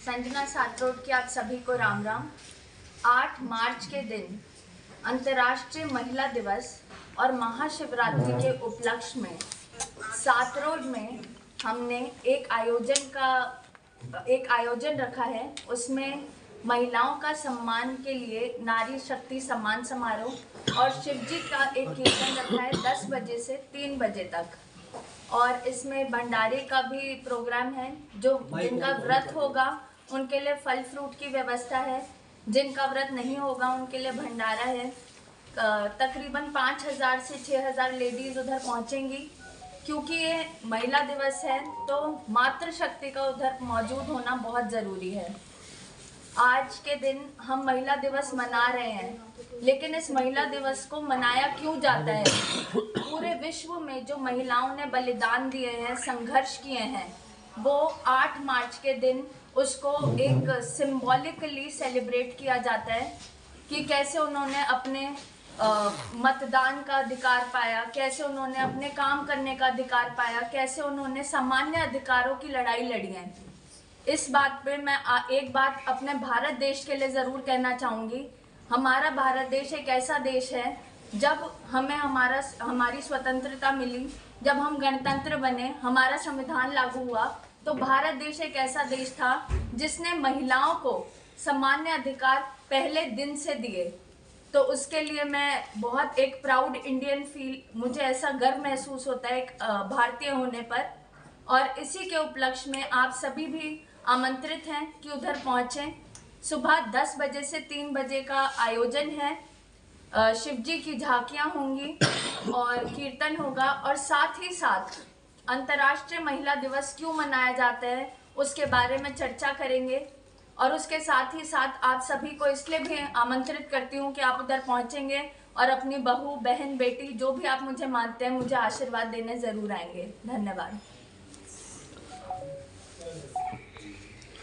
संजना सात रोड की आप सभी को राम राम। 8 मार्च के दिन अंतर्राष्ट्रीय महिला दिवस और महाशिवरात्रि के उपलक्ष्य में सात रोड में हमने एक आयोजन रखा है। उसमें महिलाओं का सम्मान के लिए नारी शक्ति सम्मान समारोह और शिवजी का एक कीर्तन रखा है 10 बजे से 3 बजे तक। और इसमें भंडारे का भी प्रोग्राम है। जो जिनका व्रत होगा उनके लिए फल फ्रूट की व्यवस्था है, जिनका व्रत नहीं होगा उनके लिए भंडारा है। तकरीबन 5000 से 6000 लेडीज उधर पहुंचेंगी। क्योंकि ये महिला दिवस है तो मातृशक्ति का उधर मौजूद होना बहुत ज़रूरी है। आज के दिन हम महिला दिवस मना रहे हैं, लेकिन इस महिला दिवस को मनाया क्यों जाता है? पूरे विश्व में जो महिलाओं ने बलिदान दिए हैं, संघर्ष किए हैं, वो 8 मार्च के दिन उसको एक सिंबॉलिकली सेलिब्रेट किया जाता है कि कैसे उन्होंने अपने मतदान का अधिकार पाया, कैसे उन्होंने अपने काम करने का अधिकार पाया, कैसे उन्होंने सामान्य अधिकारों की लड़ाई लड़ी है। इस बात पे मैं एक बात अपने भारत देश के लिए ज़रूर कहना चाहूँगी। हमारा भारत देश एक ऐसा देश है, जब हमें हमारी स्वतंत्रता मिली, जब हम गणतंत्र बने, हमारा संविधान लागू हुआ, तो भारत देश एक ऐसा देश था जिसने महिलाओं को सामान्य अधिकार पहले दिन से दिए। तो उसके लिए मैं बहुत एक प्राउड इंडियन मुझे ऐसा गर्व महसूस होता है एक भारतीय होने पर। और इसी के उपलक्ष्य में आप सभी भी आमंत्रित हैं कि उधर पहुँचें। सुबह 10 बजे से 3 बजे का आयोजन है। शिवजी की झांकियाँ होंगी और कीर्तन होगा। और साथ ही साथ अंतर्राष्ट्रीय महिला दिवस क्यों मनाया जाता है उसके बारे में चर्चा करेंगे। और उसके साथ ही साथ आप सभी को इसलिए भी आमंत्रित करती हूँ कि आप उधर पहुँचेंगे और अपनी बहू, बहन, बेटी, जो भी आप मुझे मानते हैं, मुझे आशीर्वाद देने ज़रूर आएंगे। धन्यवाद।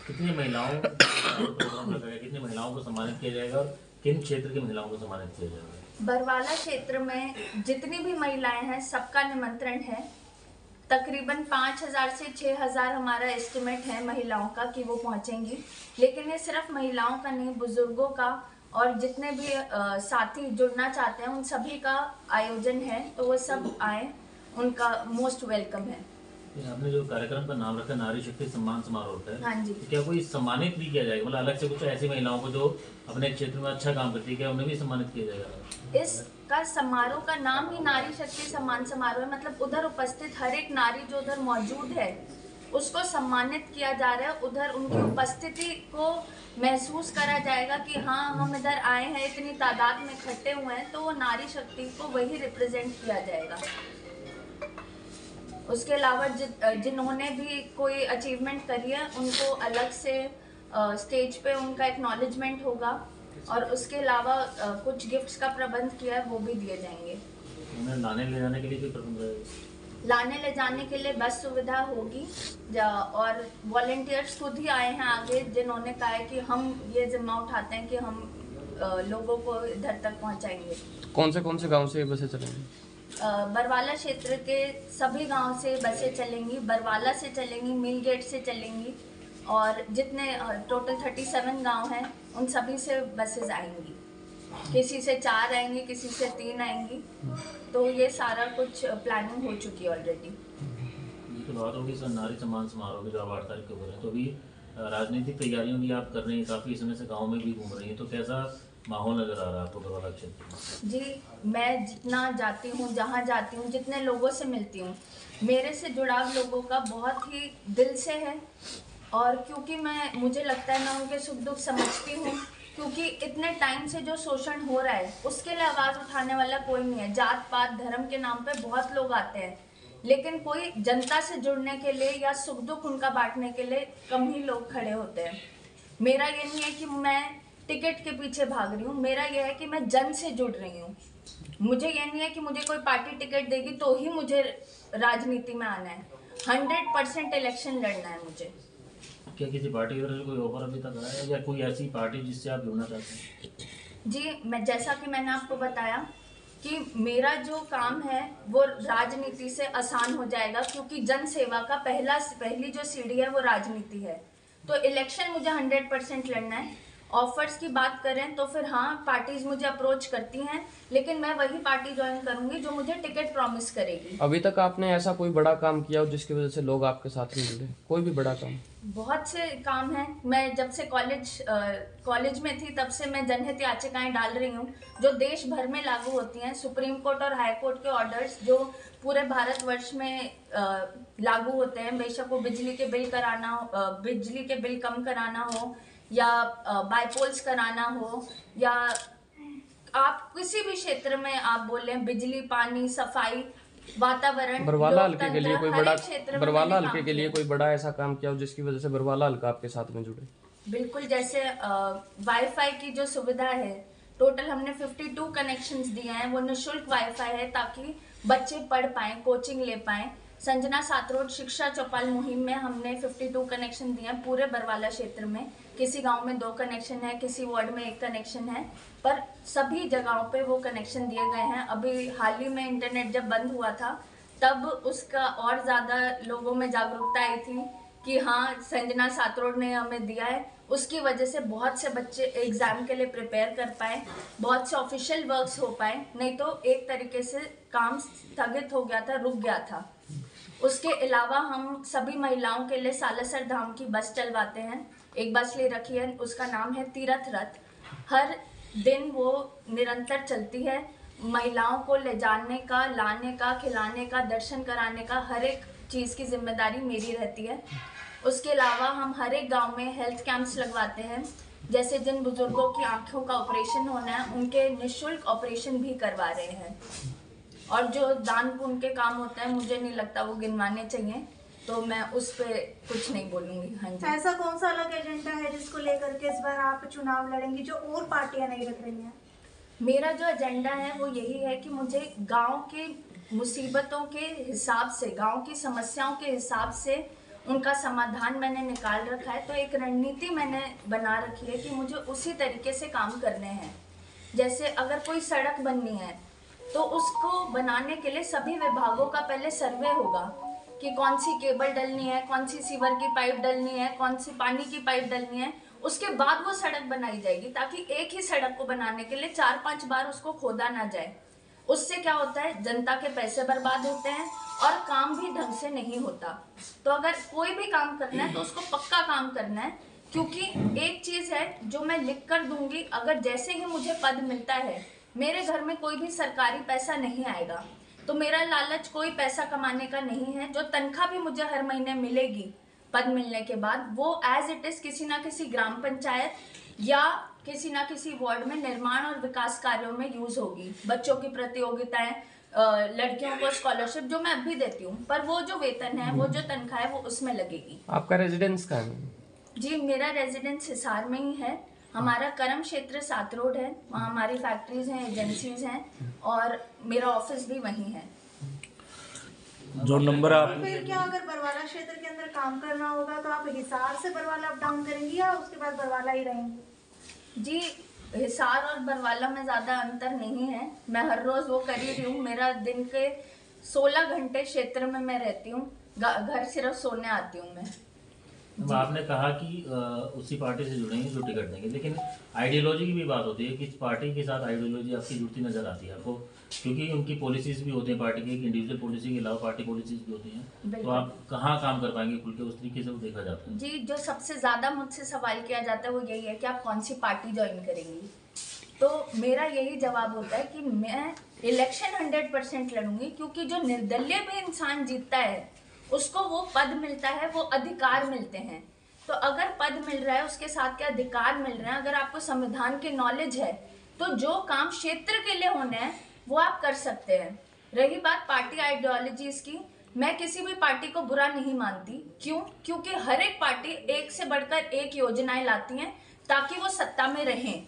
कितनी महिलाओं प्रोग्राम रखा गया, कितनी महिलाओं को सम्मानित किया जाएगा और किन क्षेत्र की महिलाओं को सम्मानित किया जाएगा? बरवाला क्षेत्र में जितनी भी महिलाएं हैं सबका निमंत्रण है। तकरीबन 5000 से 6000 हमारा एस्टिमेट है महिलाओं का कि वो पहुंचेंगी। लेकिन ये सिर्फ महिलाओं का नहीं, बुजुर्गों का और जितने भी साथी जुड़ना चाहते हैं उन सभी का आयोजन है। तो वो सब आए, उनका मोस्ट वेलकम है। आपने जो कार्यक्रम का नाम रखा नारी शक्ति सम्मान समारोह होता है, हाँ जी। तो क्या कोई सम्मानित भी किया जाएगा? मतलब अलग से कुछ ऐसी महिलाओं को जो अपने क्षेत्र में अच्छा काम करती है, क्या उन्हें भी सम्मानित किया जाएगा? इसका समारोह का नाम ही नारी शक्ति सम्मान समारोह है। मतलब उधर उपस्थित हर एक नारी जो उधर मौजूद है उसको सम्मानित किया जा रहा है। उधर उनकी उपस्थिति को महसूस करा जाएगा कि हाँ, हम इधर आए हैं, इतनी तादाद में इकट्ठे हुए हैं, तो वो नारी शक्ति को वही रिप्रेजेंट किया जाएगा। उसके अलावा जिन्होंने भी कोई अचीवमेंट करी है उनको अलग से स्टेज पे उनका एक्नॉलेजमेंट होगा। और उसके अलावा कुछ गिफ्ट्स का प्रबंध किया है, वो भी दिए जाएंगे। लाने ले जाने के लिए भी प्रबंध है? लाने ले जाने के लिए बस सुविधा होगी और वॉलंटियर्स खुद ही आए हैं आगे, जिन्होंने कहा है कि हम ये जिम्मा उठाते हैं कि हम लोगों को इधर तक पहुंचाएंगे। कौन से गांव से बसें चलेंगी? बरवाला क्षेत्र के सभी गांव से बसें चलेंगी। बरवाला से चलेंगी, मिल गेट से चलेंगी और जितने टोटल 37 गांव हैं उन सभी से बसेस आएंगी। किसी से 4 आएंगी, किसी से 3 आएंगी। तो ये सारा कुछ प्लानिंग हो चुकी है ऑलरेडी। ये तो बात होगी सर नारी सम्मान समारोह की, जो आप 8 तारीख को बोल रहे हैं, तो अभी राजनीतिक तैयारियों भी आप कर रही हैं, काफ़ी समय से गाँव में भी घूम रही हैं, तो कैसा माहौल नजर आ रहा है आपको बरवाला क्षेत्र में? जी, मैं जितना जाती हूँ, जहाँ जाती हूँ, जितने लोगों से मिलती हूँ, मेरे से जुड़ाव लोगों का बहुत ही दिल से है। और क्योंकि मुझे लगता है मैं उनके सुख दुख समझती हूँ। क्योंकि इतने टाइम से जो शोषण हो रहा है उसके लिए आवाज़ उठाने वाला कोई नहीं है। जात पात धर्म के नाम पे बहुत लोग आते हैं, लेकिन कोई जनता से जुड़ने के लिए या सुख दुख उनका बांटने के लिए कम ही लोग खड़े होते हैं। मेरा ये नहीं है कि मैं टिकट के पीछे भाग रही हूँ, मेरा यह है कि मैं जन से जुड़ रही हूँ। मुझे ये नहीं है कि मुझे कोई पार्टी टिकट देगी तो ही मुझे राजनीति में आना है। 100% इलेक्शन लड़ना है मुझे। क्या किसी पार्टी की तरफ से कोई ऑफर अभी तक आया है या कोई ऐसी पार्टी जिससे आप जुड़ना चाहते हैं? जी, जैसा कि मैंने आपको बताया कि मेरा जो काम है वो राजनीति से आसान हो जाएगा। क्योंकि जन सेवा का पहली जो सीढ़ी है वो राजनीति है। तो इलेक्शन मुझे 100% लड़ना है। ऑफर्स की बात करें तो फिर हाँ, पार्टीज मुझे अप्रोच करती हैं, लेकिन मैं वही पार्टी ज्वाइन करूंगी जो मुझे टिकट प्रॉमिस करेगी। अभी तक आपने ऐसा कोई बड़ा काम किया हो जिसकी वजह से लोग आपके साथ नहीं जुड़े? कोई भी बड़ा काम? बहुत से काम हैं। मैं जब से कॉलेज में थी तब से मैं जनहित याचिकाएं डाल रही हूँ जो देश भर में लागू होती हैं। सुप्रीम कोर्ट और हाई कोर्ट के ऑर्डर्स जो पूरे भारतवर्ष में लागू होते हैं, बेशक वो बिजली के बिल कम कराना हो या बाईपोल्स कराना हो या आप किसी भी क्षेत्र में आप बोले, बिजली, पानी, सफाई, वातावरण, बरवाला हल्के के लिए लोकतंत्र, कोई हर बड़ा एक क्षेत्र में बरवाला मैंने हल्के काम के लिए किया। कोई बड़ा ऐसा काम किया हो जिसकी वजह से बरवाला हल्का आपके साथ में जुड़े? बिल्कुल, जैसे वाईफाई की जो सुविधा है, टोटल हमने 52 कनेक्शंस दिए हैं। वो निःशुल्क वाईफाई है ताकि बच्चे पढ़ पाएं, कोचिंग ले पाएं। संजना सातरोड शिक्षा चौपाल मुहिम में हमने 52 कनेक्शन दिए हैं पूरे बरवाला क्षेत्र में। किसी गांव में 2 कनेक्शन है, किसी वार्ड में 1 कनेक्शन है, पर सभी जगहों पे वो कनेक्शन दिए गए हैं। अभी हाल ही में इंटरनेट जब बंद हुआ था तब उसका और ज़्यादा लोगों में जागरूकता आई थी कि हाँ, संजना सातरोड ने हमें दिया है। उसकी वजह से बहुत से बच्चे एग्ज़ाम के लिए प्रिपेयर कर पाए, बहुत से ऑफिशियल वर्क्स हो पाए, नहीं तो एक तरीके से काम स्थगित हो गया था, रुक गया था। उसके अलावा हम सभी महिलाओं के लिए सालासर धाम की बस चलवाते हैं। एक बस ले रखी है, उसका नाम है तीरथ रथ। हर दिन वो निरंतर चलती है। महिलाओं को ले जाने का, लाने का, खिलाने का, दर्शन कराने का, हर एक चीज़ की जिम्मेदारी मेरी रहती है। उसके अलावा हम हर एक गांव में हेल्थ कैंप्स लगवाते हैं। जैसे जिन बुजुर्गों की आंखों का ऑपरेशन होना है, उनके निःशुल्क ऑपरेशन भी करवा रहे हैं। और जो दान पुण्य के काम होते हैं, मुझे नहीं लगता वो गिनवाने चाहिए, तो मैं उस पर कुछ नहीं बोलूँगी। हाँ जी। ऐसा कौन सा अलग एजेंडा है जिसको लेकर के इस बार आप चुनाव लड़ेंगी जो और पार्टियां नहीं रख रही हैं? मेरा जो एजेंडा है वो यही है कि मुझे गांव के मुसीबतों के हिसाब से, गांव की समस्याओं के हिसाब से उनका समाधान मैंने निकाल रखा है। तो एक रणनीति मैंने बना रखी है कि मुझे उसी तरीके से काम करने हैं। जैसे अगर कोई सड़क बननी है तो उसको बनाने के लिए सभी विभागों का पहले सर्वे होगा कि कौन सी केबल डलनी है, कौन सी सीवर की पाइप डलनी है, कौन सी पानी की पाइप डलनी है। उसके बाद वो सड़क बनाई जाएगी ताकि एक ही सड़क को बनाने के लिए 4-5 बार उसको खोदा ना जाए। उससे क्या होता है, जनता के पैसे बर्बाद होते हैं और काम भी ढंग से नहीं होता। तो अगर कोई भी काम करना है तो उसको पक्का काम करना है, क्योंकि एक चीज़ है जो मैं लिख कर दूंगी, अगर जैसे ही मुझे पद मिलता है, मेरे घर में कोई भी सरकारी पैसा नहीं आएगा। तो मेरा लालच कोई पैसा कमाने का नहीं है। जो तनख्वाह भी मुझे हर महीने मिलेगी पद मिलने के बाद, वो एज इट इज़ किसी ना किसी ग्राम पंचायत या किसी ना किसी वार्ड में निर्माण और विकास कार्यों में यूज़ होगी। बच्चों की प्रतियोगिताएं, लड़कियों को स्कॉलरशिप जो मैं अब भी देती हूँ, पर वो जो वेतन है, वो जो तनख्वाह है, वो उसमें लगेगी। आपका रेजिडेंस कहाँ है? जी, मेरा रेजिडेंस हिसार में ही है। हमारा कर्म क्षेत्र सातरोड है, वहाँ हमारी फैक्ट्रीज हैं, एजेंसीज हैं और मेरा ऑफिस भी वहीं है। जो नंबर आप फिर क्या अगर बरवाला क्षेत्र के अंदर काम करना होगा तो आप हिसार से बरवाला अप डाउन करेंगी या उसके बाद बरवाला ही रहेंगी? जी, हिसार और बरवाला में ज़्यादा अंतर नहीं है। मैं हर रोज़ वो कर ही रही हूँ। मेरा दिन के 16 घंटे क्षेत्र में मैं रहती हूँ, घर सिर्फ सोने आती हूँ मैं। अब आपने कहा कि उसी पार्टी से जुड़ेंगे जो टिकट देंगे, लेकिन आइडियोलॉजी की भी बात होती है कि इस पार्टी के साथ आइडियोलॉजी आपकी जुड़ती नजर आती है आपको, क्योंकि उनकी पॉलिसीज भी होती हैं पार्टी की, इंडिविजुअल पॉलिसी के अलावा पार्टी पॉलिसीज भी होती हैं। तो आप कहाँ काम कर पाएंगे खुल के, उस तरीके से वो देखा जाता है। जी, जो सबसे ज़्यादा मुझसे सवाल किया जाता है वो यही है कि आप कौन सी पार्टी ज्वाइन करेंगी। तो मेरा यही जवाब होता है कि मैं इलेक्शन 100% लड़ूंगी, क्योंकि जो निर्दलीय भी इंसान जीतता है उसको वो पद मिलता है, वो अधिकार मिलते हैं। तो अगर पद मिल रहा है उसके साथ क्या अधिकार मिल रहे हैं, अगर आपको संविधान की नॉलेज है तो जो काम क्षेत्र के लिए होने हैं वो आप कर सकते हैं। रही बात पार्टी आइडियोलॉजीज की, मैं किसी भी पार्टी को बुरा नहीं मानती। क्यों? क्योंकि हर एक पार्टी एक से बढ़कर एक योजनाएं लाती हैं ताकि वो सत्ता में रहें,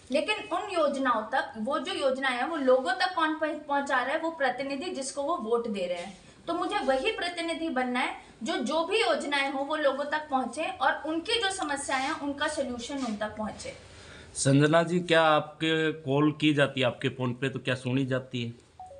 लेकिन उन योजनाओं तक, वो जो योजनाएं हैं वो लोगों तक कौन पहुंचा रहा है? वो प्रतिनिधि जिसको वो वोट दे रहे हैं। तो मुझे वही प्रतिनिधि बनना है जो भी योजनाएं हो वो लोगों तक पहुंचे और उनकी जो समस्याएं हैं उनका सोल्यूशन उन तक पहुंचे। संजना जी, क्या आपके कॉल की जाती है आपके फोन पे, तो क्या सुनी जाती है?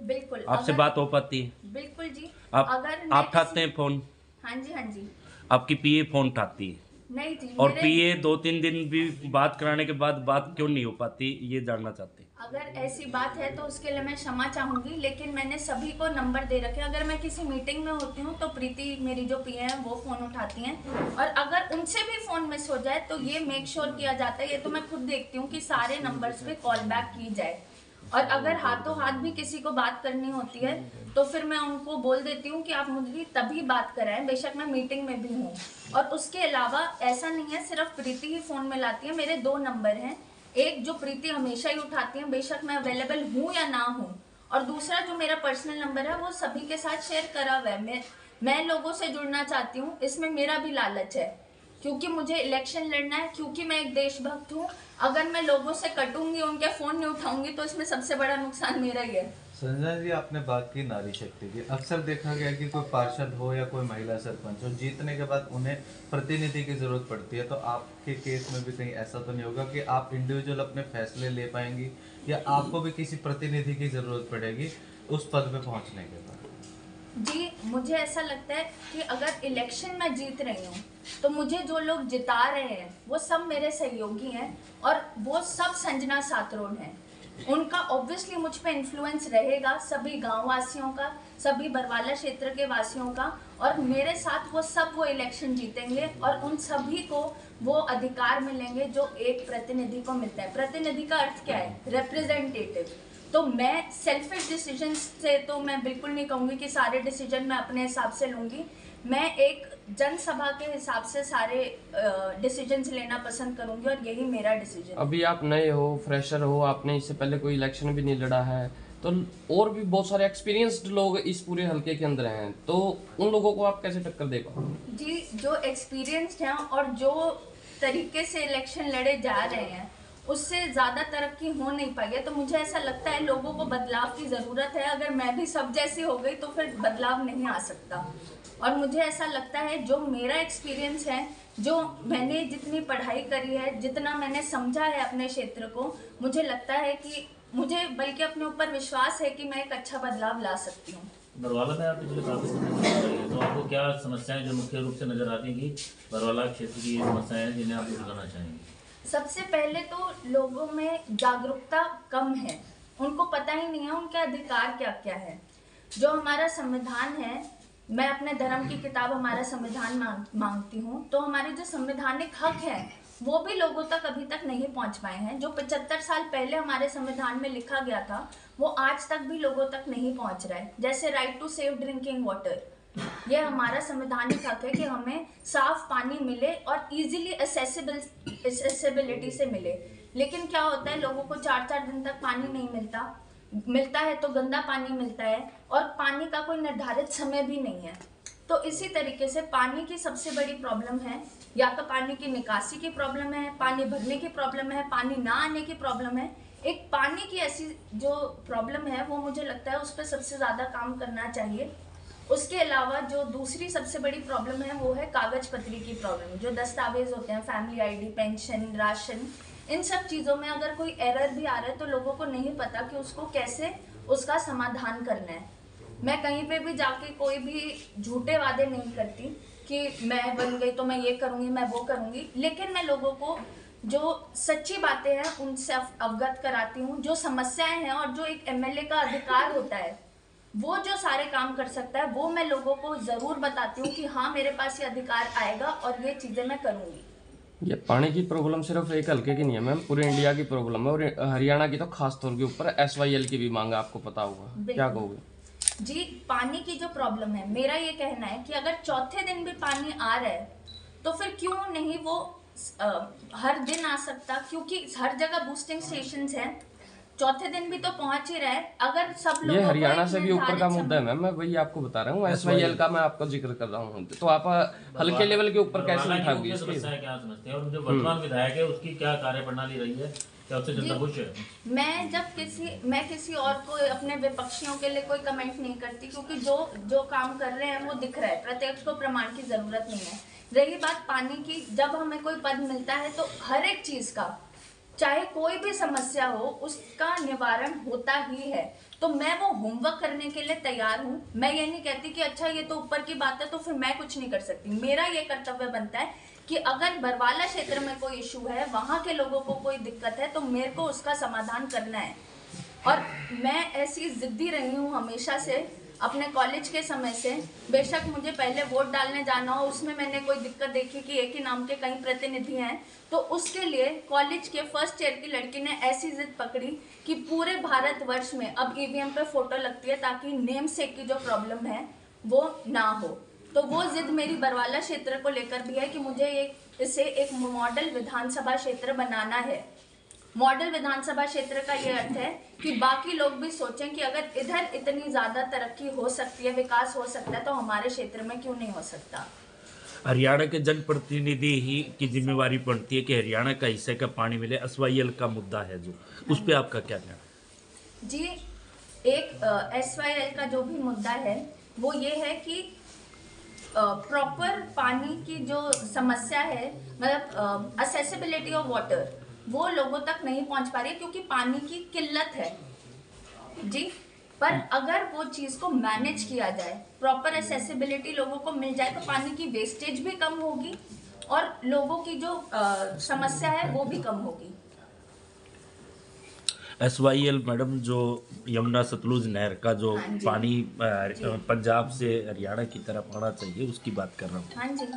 बिल्कुल। आपसे बात हो पाती है? बिल्कुल जी। आप अगर आप उठाते हैं फोन? हाँ जी, हाँ जी। आपकी पीए फोन उठाती है? नहीं थी और मेरे। पीए 2-3 दिन भी बात कराने के बाद बात क्यों नहीं हो पाती, ये जानना चाहते हैं। अगर ऐसी बात है तो उसके लिए मैं क्षमा चाहूंगी, लेकिन मैंने सभी को नंबर दे रखे हैं। अगर मैं किसी मीटिंग में होती हूँ तो प्रीति मेरी जो पीए है वो फ़ोन उठाती हैं, और अगर उनसे भी फ़ोन मिस हो जाए तो ये मेक श्योर किया जाता है, ये तो मैं खुद देखती हूँ कि सारे नंबर्स पे कॉल बैक की जाए। और अगर हाथों हाथ भी किसी को बात करनी होती है तो फिर मैं उनको बोल देती हूँ कि आप मुझे तभी बात कराएं, बेशक मैं मीटिंग में भी हूँ। और उसके अलावा ऐसा नहीं है सिर्फ प्रीति ही फ़ोन मिलाती है, मेरे 2 नंबर हैं। एक जो प्रीति हमेशा ही उठाती है, बेशक मैं अवेलेबल हूँ या ना हूँ, और दूसरा जो मेरा पर्सनल नंबर है वो सभी के साथ शेयर करा हुआ है। मैं लोगों से जुड़ना चाहती हूँ, इसमें मेरा भी लालच है, क्योंकि मुझे इलेक्शन लड़ना है, क्योंकि मैं एक देशभक्त हूँ। अगर मैं लोगों से कटूंगी, उनके फ़ोन नहीं उठाऊंगी, तो इसमें सबसे बड़ा नुकसान मेरा ही है। संजना जी, आपने बात की नारी शक्ति की। अक्सर देखा गया कि कोई पार्षद हो या कोई महिला सरपंच हो, जीतने के बाद उन्हें प्रतिनिधि की जरूरत पड़ती है, तो आपके केस में भी कहीं ऐसा तो नहीं होगा कि आप इंडिविजुअल अपने फैसले ले पाएंगी, या आपको भी किसी प्रतिनिधि की जरूरत पड़ेगी उस पद पे पहुंचने के बाद? जी, मुझे ऐसा लगता है कि अगर इलेक्शन में जीत रही हूँ तो मुझे जो लोग जिता रहे हैं वो सब मेरे सहयोगी हैं, और वो सब संजना सातरोड हैं। उनका ऑब्वियसली मुझ पे इन्फ्लुएंस रहेगा, सभी गांव वासियों का, सभी बरवाला क्षेत्र के वासियों का, और मेरे साथ वो इलेक्शन जीतेंगे, और उन सभी को वो अधिकार मिलेंगे जो एक प्रतिनिधि को मिलता है। प्रतिनिधि का अर्थ क्या है? रिप्रेजेंटेटिव। तो मैं सेल्फिश डिसीजन से तो मैं बिल्कुल नहीं कहूँगी कि सारे डिसीजन मैं अपने हिसाब से लूँगी। मैं एक जनसभा के हिसाब से सारे डिसीजंस लेना पसंद करूँगी, और यही मेरा डिसीजन है। अभी आप नए हो, फ्रेशर हो, आपने इससे पहले कोई इलेक्शन भी नहीं लड़ा है, तो और भी बहुत सारे एक्सपीरियंस्ड लोग इस पूरे हलके के अंदर हैं, तो उन लोगों को आप कैसे टक्कर दे पाओगे? जी, जो एक्सपीरियंस्ड हैं और जो तरीके से इलेक्शन लड़े जा रहे हैं उससे ज़्यादा तरक्की हो नहीं पाई है। तो मुझे ऐसा लगता है लोगों को बदलाव की ज़रूरत है। अगर मैं भी सब जैसी हो गई तो फिर बदलाव नहीं आ सकता। और मुझे ऐसा लगता है जो मेरा एक्सपीरियंस है, जो मैंने जितनी पढ़ाई करी है, जितना मैंने समझा है अपने क्षेत्र को, मुझे लगता है कि मुझे बल्कि अपने ऊपर विश्वास है कि मैं एक अच्छा बदलाव ला सकती हूँ। बरवाला में आप पिछले काफी समय से रह रही हैं, तो आपको क्या समस्याएं जो मुख्य रूप से नजर आती हैं कि बरवाला क्षेत्र की ये समस्याएं हैं जिन्हें आप दूर करना चाहेंगे? सबसे पहले तो लोगों में जागरूकता कम है, उनको पता ही नहीं है उनके अधिकार क्या क्या है। जो हमारा संविधान है, मैं अपने धर्म की किताब हमारा संविधान मांगती हूँ, तो हमारे जो संवैधानिक हक है वो भी लोगों तक अभी तक नहीं पहुँच पाए हैं। जो 75 साल पहले हमारे संविधान में लिखा गया था वो आज तक भी लोगों तक नहीं पहुँच रहा है। जैसे right to safe drinking water, ये हमारा संवैधानिक हक है कि हमें साफ पानी मिले और इजीली एक्सेसिबिलिटी से मिले। लेकिन क्या होता है, लोगों को 4-4 दिन तक पानी नहीं मिलता है तो गंदा पानी मिलता है, और पानी का कोई निर्धारित समय भी नहीं है। तो इसी तरीके से पानी की सबसे बड़ी प्रॉब्लम है, या तो पानी की निकासी की प्रॉब्लम है, पानी भरने की प्रॉब्लम है, पानी ना आने की प्रॉब्लम है। एक पानी की ऐसी जो प्रॉब्लम है वो मुझे लगता है उस पर सबसे ज़्यादा काम करना चाहिए। उसके अलावा जो दूसरी सबसे बड़ी प्रॉब्लम है वो है कागज पत्री की प्रॉब्लम। जो दस्तावेज होते हैं, फैमिली आईडी, पेंशन, राशन, इन सब चीज़ों में अगर कोई एरर भी आ रहा है तो लोगों को नहीं पता कि उसको कैसे उसका समाधान करना है। मैं कहीं पे भी जाके कोई भी झूठे वादे नहीं करती कि मैं बन गई तो मैं ये करूँगी, मैं वो करूँगी, लेकिन मैं लोगों को जो सच्ची बातें हैं उनसे अवगत कराती हूँ। जो समस्याएं हैं और जो एक एमएलए का अधिकार होता है, वो जो सारे काम कर सकता है, वो मैं लोगों को ज़रूर बताती हूँ कि हाँ मेरे पास ये अधिकार आएगा और ये चीज़ें मैं करूँगी। ये पानी की प्रॉब्लम सिर्फ एक हल्के की नहीं है मैम, पूरे इंडिया की प्रॉब्लम है, और हरियाणा की तो खास तौर के ऊपर SYL की भी मांग है, आपको पता होगा, क्या कहोगे? जी, पानी की जो प्रॉब्लम है, मेरा ये कहना है कि अगर चौथे दिन भी पानी आ रहा है तो फिर क्यों नहीं वो हर दिन आ सकता, क्योंकि हर जगह बूस्टिंग स्टेशंस हैं, चौथे दिन भी तो पहुंच ही रहा है। अगर सब लोग ये हरियाणा से भी ऊपर का मुद्दा है मैम, मैं वही आपको बता रहा हूँ, SYL का मैं आपका जिक्र कर रहा हूँ, तो आप हल्के लेवल के ऊपर कैसे उठाओगे इसकी? क्या समझते हैं, और जो वर्तमान विधायक है उसकी क्या कार्यप्रणाली रही है, क्या उससे जनता खुश है? मैं किसी और को, अपने विपक्षियों के लिए कोई कमेंट नहीं करती, क्योंकि जो काम कर रहे हैं वो दिख रहा है, प्रत्यक्ष को प्रमाण की जरूरत नहीं है। रही बात पानी की, जब हमें कोई पद मिलता है तो हर एक चीज का, चाहे कोई भी समस्या हो, उसका निवारण होता ही है। तो मैं वो होमवर्क करने के लिए तैयार हूँ। मैं ये नहीं कहती कि अच्छा ये तो ऊपर की बात है तो फिर मैं कुछ नहीं कर सकती। मेरा ये कर्तव्य बनता है कि अगर बरवाला क्षेत्र में कोई इशू है, वहाँ के लोगों को कोई दिक्कत है, तो मेरे को उसका समाधान करना है। और मैं ऐसी जिद्दी रही हूँ हमेशा से, अपने कॉलेज के समय से। बेशक मुझे पहले वोट डालने जाना हो, उसमें मैंने कोई दिक्कत देखी कि एक ही नाम के कई प्रतिनिधि हैं, तो उसके लिए कॉलेज के फर्स्ट ईयर की लड़की ने ऐसी जिद पकड़ी कि पूरे भारतवर्ष में अब ईवीएम पे फोटो लगती है ताकि नेम सेक की जो प्रॉब्लम है वो ना हो। तो वो जिद मेरी बरवाला क्षेत्र को लेकर भी है कि मुझे इसे एक मॉडल विधानसभा क्षेत्र बनाना है। मॉडल विधानसभा क्षेत्र का ये अर्थ है कि बाकी लोग भी सोचें कि अगर इधर इतनी ज़्यादा तरक्की हो सकती है, विकास हो सकता है, तो हमारे क्षेत्र में क्यों नहीं हो सकता। हरियाणा के जनप्रतिनिधि ही की जिम्मेवारी बनती है कि हरियाणा का हिस्से का पानी मिले। एसवाईएल का मुद्दा है जो, उस पर आपका क्या कहना? जी, एक SYL का जो भी मुद्दा है वो ये है कि प्रॉपर पानी की जो समस्या है, मतलब असेसिबिलिटी ऑफ वाटर, वो लोगों तक नहीं पहुंच पा रही है क्योंकि पानी की किल्लत है जी। पर अगर वो चीज़ को मैनेज किया जाए, प्रॉपर एसेसिबिलिटी लोगों को मिल जाए, तो पानी की वेस्टेज भी कम होगी और लोगों की जो समस्या है वो भी कम होगी। SYL मैडम, जो यमुना सतलुज नहर का जो हाँ जी। पानी पंजाब से हरियाणा की तरफ आना चाहिए, उसकी बात कर रहा हूँ। हाँ जी।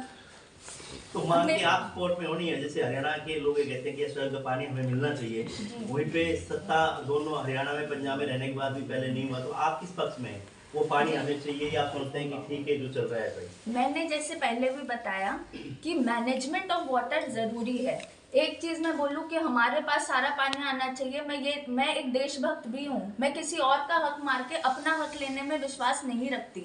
तो मांग की आप कोर्ट में होनी है, जैसे हरियाणा के लोग ये कहते हैं कि SYL का पानी हमें मिलना चाहिए, वहीं पे सत्ता दोनों हरियाणा में पंजाब में रहने के बाद भी पहले नहीं हुआ, तो आप किस पक्ष में हैं? वो पानी हमें चाहिए या आप सोचते हैं कि ठीक है जो चल रहा है भाई? मैंने जैसे पहले भी बताया कि मैनेजमेंट ऑफ वाटर ज़रूरी है। एक चीज़ मैं बोलूँ कि हमारे पास सारा पानी आना चाहिए, मैं एक देशभक्त भी हूँ, मैं किसी और का हक मार के अपना हक लेने में विश्वास नहीं रखती,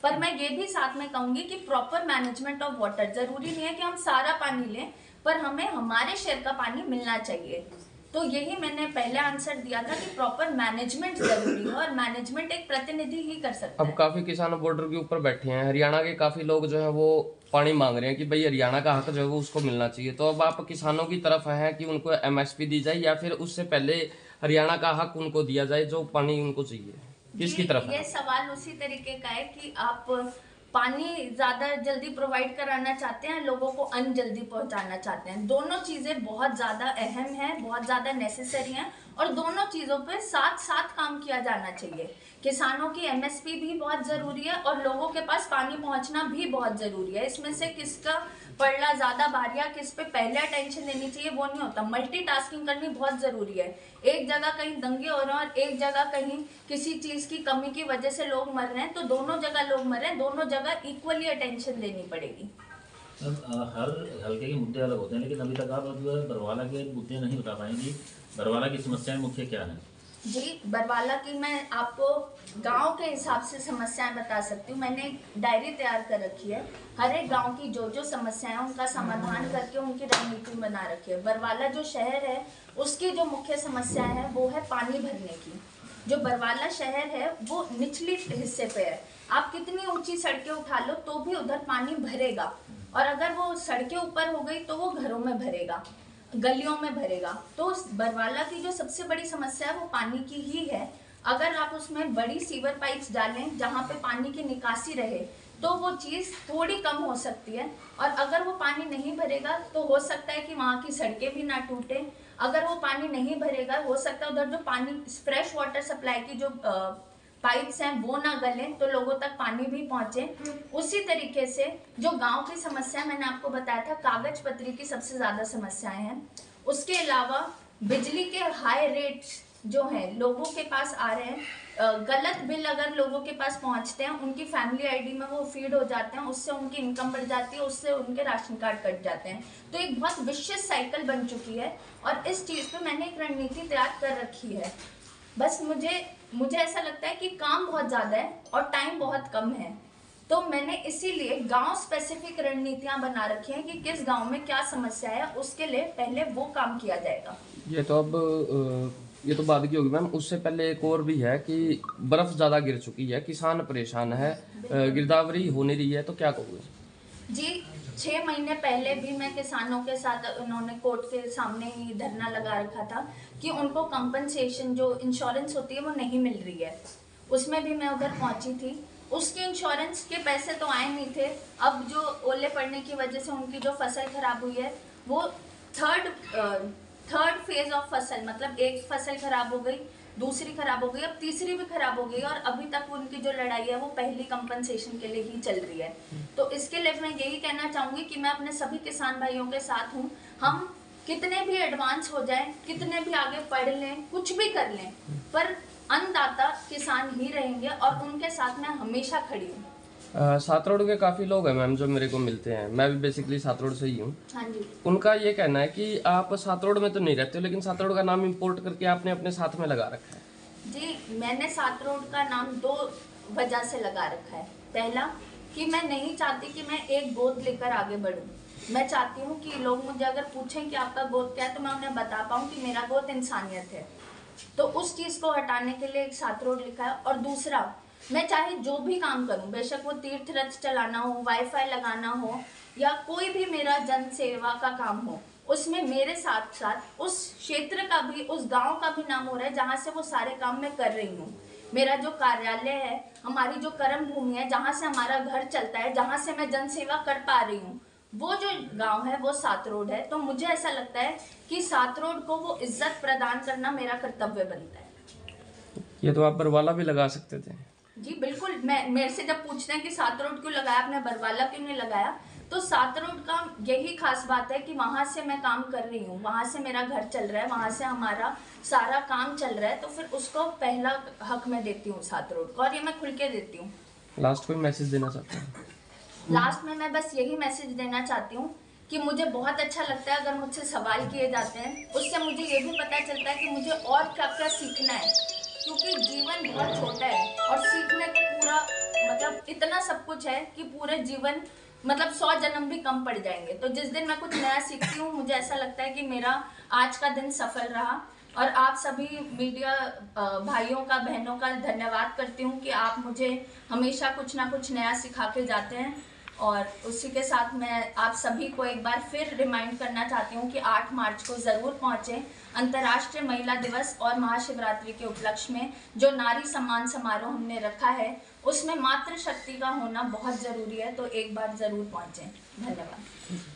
पर मैं ये भी साथ में कहूँगी कि प्रॉपर मैनेजमेंट ऑफ वाटर, ज़रूरी नहीं है कि हम सारा पानी लें, पर हमें हमारे शेयर का पानी मिलना चाहिए। तो यही मैंने पहले आंसर दिया था कि प्रॉपर मैनेजमेंट जरूरी है और मैनेजमेंट एक प्रतिनिधि ही कर सकता अब है। काफी किसान बॉर्डर के ऊपर बैठे हैं, हरियाणा के काफी लोग जो है वो पानी मांग रहे हैं कि भाई हरियाणा का हक जो है वो उसको मिलना चाहिए। तो अब आप किसानों की तरफ हैं कि उनको MSP दी जाए या फिर उससे पहले हरियाणा का हक उनको दिया जाए जो पानी उनको चाहिए, किसकी तरफ है? ये सवाल उसी तरीके का है कि आप पानी ज़्यादा जल्दी प्रोवाइड कराना चाहते हैं, लोगों को अन्न जल्दी पहुंचाना चाहते हैं। दोनों चीज़ें बहुत ज़्यादा अहम हैं, बहुत ज़्यादा नेसेसरी हैं और दोनों चीज़ों पे साथ साथ काम किया जाना चाहिए। किसानों की MSP भी बहुत ज़रूरी है और लोगों के पास पानी पहुंचना भी बहुत ज़रूरी है। इसमें से किसका पड़ना ज़्यादा भारी या किस पे पहले अटेंशन देनी चाहिए वो नहीं होता। मल्टीटास्किंग करनी बहुत ज़रूरी है। एक जगह कहीं दंगे हो रहे हैं और एक जगह कहीं किसी चीज़ की कमी की वजह से लोग मर रहे हैं, तो दोनों जगह लोग मर रहे हैं, दोनों जगह इक्वली अटेंशन देनी पड़ेगी। हर हल्के के मुद्दे अलग होते हैं, लेकिन अभी तक आप बरवाला के मुद्दे नहीं बता पाएंगी। बरवाला की समस्याएं मुख्य क्या हैं? जी, बरवाला की मैं आपको गांव के हिसाब से समस्याएं बता सकती हूँ। मैंने एक डायरी तैयार कर रखी है, हर एक गांव की जो जो समस्याएं हैं उनका समाधान करके उनकी रणनीति बना रखी है। बरवाला जो शहर है उसकी जो मुख्य समस्याएं हैं वो है पानी भरने की। जो बरवाला शहर है वो निचली हिस्से पे है, आप कितनी ऊंची सड़कें उठा लो तो भी उधर पानी भरेगा, और अगर वो सड़कें ऊपर हो गई तो वो घरों में भरेगा, गलियों में भरेगा। तो बरवाला की जो सबसे बड़ी समस्या है वो पानी की ही है। अगर आप उसमें बड़ी सीवर पाइप्स डालें जहाँ पे पानी की निकासी रहे तो वो चीज़ थोड़ी कम हो सकती है, और अगर वो पानी नहीं भरेगा तो हो सकता है कि वहाँ की सड़कें भी ना टूटें। अगर वो पानी नहीं भरेगा हो सकता है उधर जो पानी फ्रेश वाटर सप्लाई की जो पाइप्स हैं वो ना गलें तो लोगों तक पानी भी पहुंचे। उसी तरीके से जो गांव की समस्या मैंने आपको बताया था, कागज पत्री की सबसे ज़्यादा समस्याएं हैं। उसके अलावा बिजली के हाई रेट्स जो हैं लोगों के पास आ रहे हैं, गलत बिल अगर लोगों के पास पहुंचते हैं उनकी फैमिली आईडी में वो फीड हो जाते हैं, उससे उनकी इनकम बढ़ जाती है, उससे उनके राशन कार्ड कट जाते हैं। तो एक बहुत विशिष्ट साइकिल बन चुकी है और इस चीज़ पे मैंने एक रणनीति तैयार कर रखी है। बस मुझे ऐसा लगता है कि काम बहुत ज़्यादा है और टाइम बहुत कम है, तो मैंने इसीलिए गांव स्पेसिफिक रणनीतियां बना रखी हैं कि किस गांव में क्या समस्या है, उसके लिए पहले वो काम किया जाएगा। ये तो बात की होगी मैम। उससे पहले एक और भी है कि बर्फ ज़्यादा गिर चुकी है, किसान परेशान है, गिरदावरी हो नहीं रही है, तो क्या कहोगे? जी, 6 महीने पहले भी मैं किसानों के साथ, उन्होंने कोर्ट के सामने ही धरना लगा रखा था कि उनको कंपनसेशन जो इंश्योरेंस होती है वो नहीं मिल रही है। उसमें भी मैं उधर पहुंची थी उसके इंश्योरेंस के पैसे तो आए नहीं थे। अब जो ओले पड़ने की वजह से उनकी जो फसल खराब हुई है वो थर्ड फेज ऑफ फसल, मतलब एक फसल खराब हो गई, दूसरी खराब हो गई, अब तीसरी भी खराब हो गई और अभी तक उनकी जो लड़ाई है वो पहली कंपनसेशन के लिए ही चल रही है। तो इसके लिए मैं यही कहना चाहूँगी कि मैं अपने सभी किसान भाइयों के साथ हूँ। हम कितने भी एडवांस हो जाएं, कितने भी आगे पढ़ लें, कुछ भी कर लें, पर अन्नदाता किसान ही रहेंगे और उनके साथ मैं हमेशा खड़ी हूँ। सातरोड के काफ़ी लोग हैं मैम जो मेरे को मिलते हैं, मैं भी बेसिकली सातरोड से ही हूँ। हाँ जी। उनका ये कहना है कि आप सातरोड में तो नहीं रहते हो, लेकिन सातरोड का नाम इंपोर्ट करके आपने अपने साथ में लगा रखा है। जी, मैंने सातरोड का नाम 2 वजह से लगा रखा है। पहला कि मैं नहीं चाहती कि मैं एक गोद लेकर आगे बढ़ूँ। मैं चाहती हूँ कि लोग मुझे अगर पूछें कि आपका गोद क्या है तो मैं उन्हें बता पाऊँ कि मेरा गोद इंसानियत है। तो उस चीज़ को हटाने के लिए एक सातरोड लिखा है। और दूसरा, मैं चाहे जो भी काम करूं, बेशक वो तीर्थ रथ चलाना हो, वाईफाई लगाना हो या कोई भी मेरा जन सेवा का काम हो, उसमें मेरे साथ साथ उस क्षेत्र का भी, उस गांव का भी नाम हो रहा है जहां से वो सारे काम मैं कर रही हूँ। मेरा जो कार्यालय है, हमारी जो कर्म भूमि है, जहाँ से हमारा घर चलता है, जहाँ से मैं जन सेवा कर पा रही हूँ, वो जो गांव है वो सातरोड है। तो मुझे ऐसा लगता है कि सातरोड को वो इज्जत प्रदान करना मेरा कर्तव्य बनता है। ये तो आप बरवाला भी लगा सकते थे। जी बिल्कुल। मैं मेरे से जब पूछते हैं कि सातरोड क्यों लगाया आपने, बरवाला क्यों नहीं लगाया, तो सातरोड का यही खास बात है कि वहाँ से मैं काम कर रही हूँ, वहाँ से मेरा घर चल रहा है, वहाँ से हमारा सारा काम चल रहा है, तो फिर उसको पहला हक मैं देती हूँ सातरोड को, और ये मैं खुल के देती हूँ। लास्ट कोई मैसेज देना चाहते हैं? लास्ट में मैं बस यही मैसेज देना चाहती हूँ कि मुझे बहुत अच्छा लगता है अगर मुझसे सवाल किए जाते हैं, उससे मुझे ये भी पता चलता है कि मुझे और क्या क्या सीखना है, क्योंकि जीवन बहुत छोटा है और सीखने को पूरा मतलब इतना सब कुछ है कि पूरे जीवन मतलब 100 जन्म भी कम पड़ जाएंगे। तो जिस दिन मैं कुछ नया सीखती हूँ, मुझे ऐसा लगता है कि मेरा आज का दिन सफल रहा। और आप सभी मीडिया भाइयों का, बहनों का धन्यवाद करती हूँ कि आप मुझे हमेशा कुछ ना कुछ नया सिखा के जाते हैं। और उसी के साथ मैं आप सभी को एक बार फिर रिमाइंड करना चाहती हूँ कि 8 मार्च को ज़रूर पहुँचें। अंतर्राष्ट्रीय महिला दिवस और महाशिवरात्रि के उपलक्ष्य में जो नारी सम्मान समारोह हमने रखा है, उसमें मातृशक्ति का होना बहुत ज़रूरी है, तो एक बार ज़रूर पहुँचें। धन्यवाद।